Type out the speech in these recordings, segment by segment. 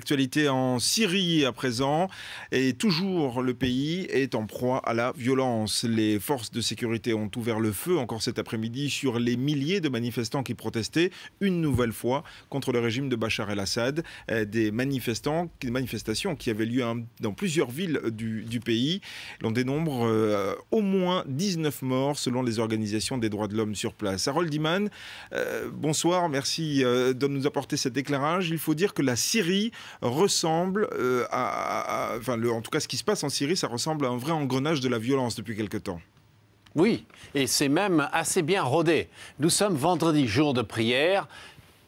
L'actualité en Syrie à présent, et toujours le pays est en proie à la violence. Les forces de sécurité ont ouvert le feu encore cet après-midi sur les milliers de manifestants qui protestaient une nouvelle fois contre le régime de Bachar el-Assad. Des manifestations qui avaient lieu dans plusieurs villes du pays. L'on dénombre au moins 19 morts selon les organisations des droits de l'homme sur place. Harold Iman, bonsoir, merci de nous apporter cet éclairage. Il faut dire que la Syrie ressemble en tout cas ce qui se passe en Syrie, ça ressemble à un vrai engrenage de la violence depuis quelque temps. Oui, et c'est même assez bien rodé. Nous sommes vendredi, jour de prière,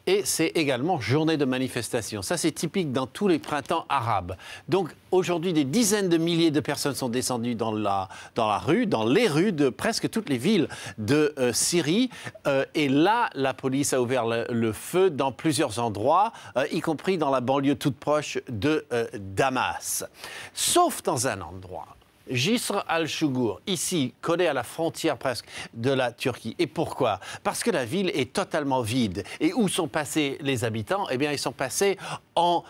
et c'est également journée de manifestation. Ça, c'est typique dans tous les printemps arabes. Donc, aujourd'hui, des dizaines de milliers de personnes sont descendues dans les rues de presque toutes les villes de Syrie. Et là, la police a ouvert le feu dans plusieurs endroits, y compris dans la banlieue toute proche de Damas. Sauf dans un endroit. Jisr al-Shugur, ici, collé à la frontière presque de la Turquie. Et pourquoi? Parce que la ville est totalement vide. Et où sont passés les habitants? Eh bien, ils sont passés en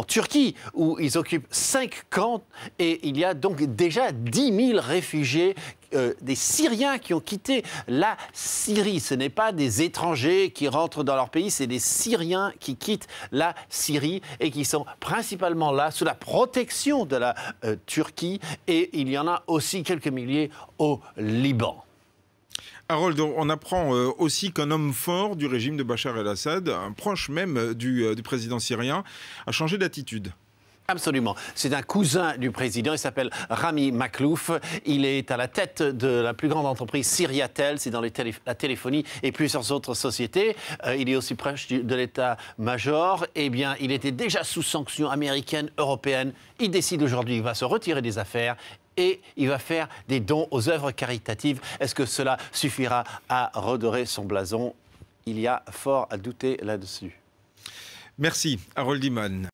Turquie, où ils occupent 5 camps. Et il y a donc déjà 10 000 réfugiés, des Syriens qui ont quitté la Syrie. Ce n'est pas des étrangers qui rentrent dans leur pays, c'est des Syriens qui quittent la Syrie et qui sont principalement là sous la protection de la Turquie. Et il y en a aussi quelques milliers au Liban. Harold, on apprend aussi qu'un homme fort du régime de Bachar el-Assad, un proche même du président syrien, a changé d'attitude. Absolument. C'est un cousin du président, il s'appelle Rami Maklouf. Il est à la tête de la plus grande entreprise Syriatel, c'est dans la téléphonie et plusieurs autres sociétés. Il est aussi proche de l'état-major. Eh bien, il était déjà sous sanctions américaines, européennes. Il décide aujourd'hui qu'il va se retirer des affaires et il va faire des dons aux œuvres caritatives. Est-ce que cela suffira à redorer son blason? Il y a fort à douter là-dessus. Merci, Harold Iman.